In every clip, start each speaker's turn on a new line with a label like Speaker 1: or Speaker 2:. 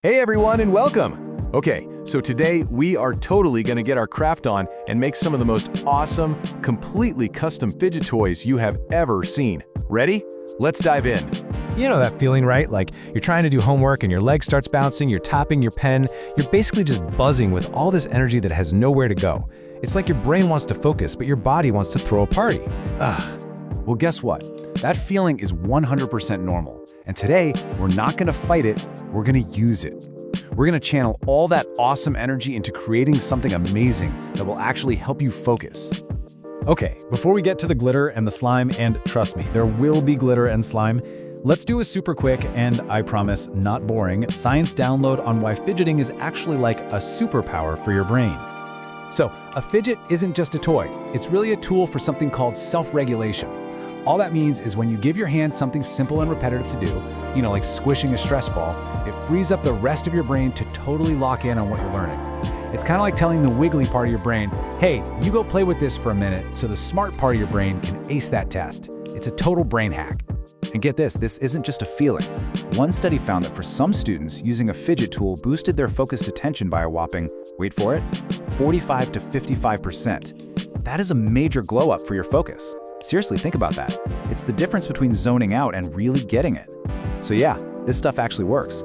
Speaker 1: Hey everyone and welcome! Okay, so today we are totally gonna get our craft on and make some of the most awesome, completely custom fidget toys you have ever seen. Ready? Let's dive in.
Speaker 2: You know that feeling, right? Like you're trying to do homework and your leg starts bouncing, you're tapping your pen, you're basically just buzzing with all this energy that has nowhere to go. It's like your brain wants to focus, but your body wants to throw a party.
Speaker 3: Well, guess what? That feeling is 100% normal. And today, we're not gonna fight it, we're gonna use it. We're gonna channel all that awesome energy into creating something amazing that will actually help you focus.
Speaker 2: Okay, before we get to the glitter and the slime, and trust me, there will be glitter and slime, let's do a super quick and, I promise, not boring, science download on why fidgeting is actually like a superpower for your brain. So, a fidget isn't just a toy. It's really a tool for something called self-regulation. All that means is when you give your hand something simple and repetitive to do, like squishing a stress ball, it frees up the rest of your brain to totally lock in on what you're learning. It's kind of like telling the wiggly part of your brain, hey, you go play with this for a minute so the smart part of your brain can ace that test. It's a total brain hack.
Speaker 3: And get this isn't just a feeling. One study found that for some students, using a fidget tool boosted their focused attention by a whopping, wait for it, 45 to 55%. That is a major glow up for your focus. Seriously, think about that. It's the difference between zoning out and really getting it. So yeah, this stuff actually works.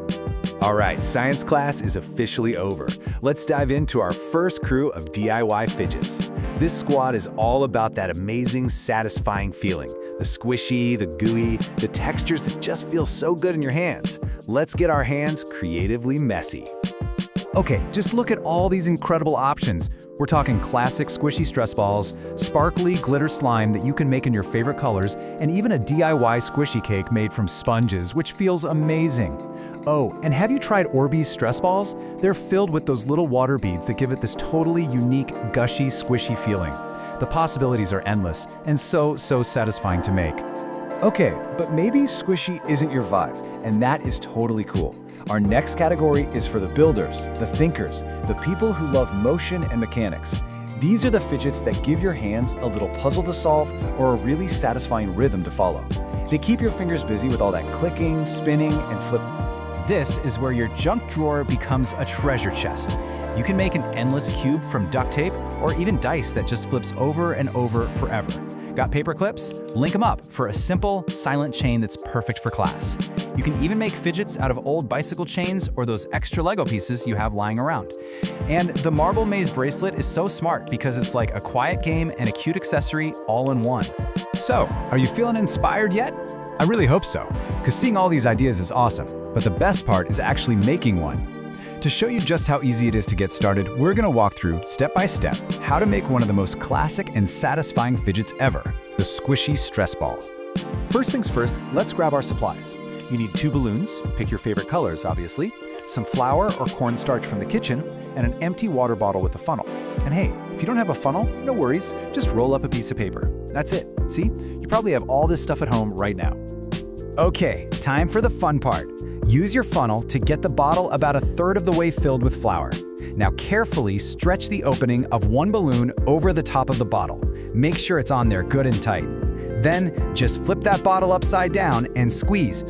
Speaker 1: All right, science class is officially over. Let's dive into our first crew of DIY fidgets. This squad is all about that amazing, satisfying feeling. The squishy, the gooey, the textures that just feel so good in your hands. Let's get our hands creatively messy.
Speaker 2: Okay, just look at all these incredible options. We're talking classic squishy stress balls, sparkly glitter slime that you can make in your favorite colors, and even a DIY squishy cake made from sponges, which feels amazing. Oh, and have you tried Orbeez stress balls? They're filled with those little water beads that give it this totally unique, gushy, squishy feeling. The possibilities are endless and so satisfying to make.
Speaker 3: Okay, but maybe squishy isn't your vibe, and that is totally cool. Our next category is for the builders, the thinkers, the people who love motion and mechanics. These are the fidgets that give your hands a little puzzle to solve or a really satisfying rhythm to follow. They keep your fingers busy with all that clicking, spinning, and flipping.
Speaker 2: This is where your junk drawer becomes a treasure chest. You can make an endless cube from duct tape or even dice that just flips over and over forever. Got paper clips? Link them up for a simple, silent chain that's perfect for class. You can even make fidgets out of old bicycle chains or those extra Lego pieces you have lying around. And the marble maze bracelet is so smart because it's like a quiet game and a cute accessory all in one. So, are you feeling inspired yet? I really hope so, because seeing all these ideas is awesome, but the best part is actually making one. To show you just how easy it is to get started, we're gonna walk through, step by step, how to make one of the most classic and satisfying fidgets ever, the squishy stress ball.
Speaker 3: First things first, let's grab our supplies. You need 2 balloons, pick your favorite colors obviously, some flour or cornstarch from the kitchen, and an empty water bottle with a funnel. And hey, if you don't have a funnel, no worries, just roll up a piece of paper. That's it. See, you probably have all this stuff at home right now.
Speaker 2: Okay, time for the fun part. Use your funnel to get the bottle about 1/3 of the way filled with flour. Now carefully stretch the opening of one balloon over the top of the bottle. Make sure it's on there good and tight. Then just flip that bottle upside down and squeeze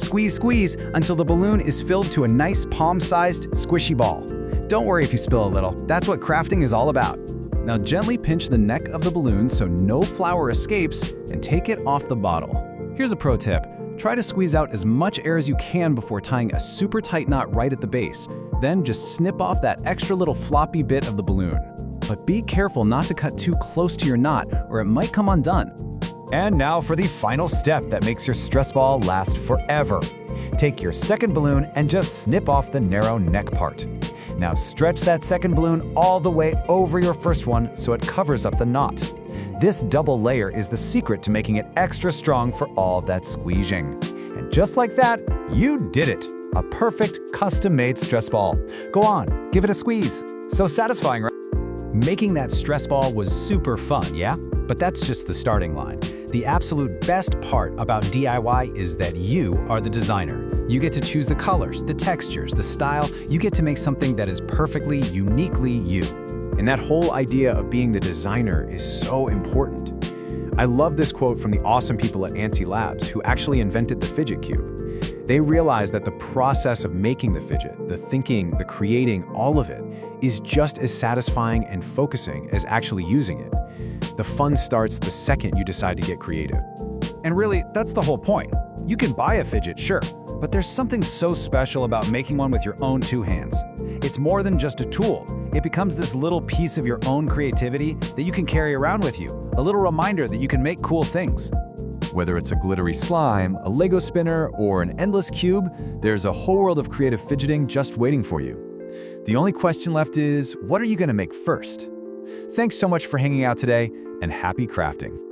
Speaker 2: until the balloon is filled to a nice palm-sized squishy ball. Don't worry if you spill a little, that's what crafting is all about. Now gently pinch the neck of the balloon so no flour escapes and take it off the bottle. Here's a pro tip. Try to squeeze out as much air as you can before tying a super tight knot right at the base. Then just snip off that extra little floppy bit of the balloon. But be careful not to cut too close to your knot or it might come undone. And now for the final step that makes your stress ball last forever. Take your second balloon and just snip off the narrow neck part. Now stretch that second balloon all the way over your first one so it covers up the knot. This double layer is the secret to making it extra strong for all that squeezing. And just like that, you did it! A perfect, custom-made stress ball. Go on, give it a squeeze. So satisfying, right? Making that stress ball was super fun, yeah? But that's just the starting line. The absolute best part about DIY is that you are the designer. You get to choose the colors, the textures, the style. You get to make something that is perfectly, uniquely you. And that whole idea of being the designer is so important. I love this quote from the awesome people at Anti Labs who actually invented the Fidget Cube.
Speaker 3: They realize that the process of making the fidget, the thinking, the creating, all of it, is just as satisfying and focusing as actually using it. The fun starts the second you decide to get creative.
Speaker 2: And really, that's the whole point. You can buy a fidget, sure, but there's something so special about making one with your own two hands. It's more than just a tool. It becomes this little piece of your own creativity that you can carry around with you, a little reminder that you can make cool things.
Speaker 4: Whether it's a glittery slime, a Lego spinner, or an endless cube, there's a whole world of creative fidgeting just waiting for you. The only question left is, what are you going to make first? Thanks so much for hanging out today, and happy crafting!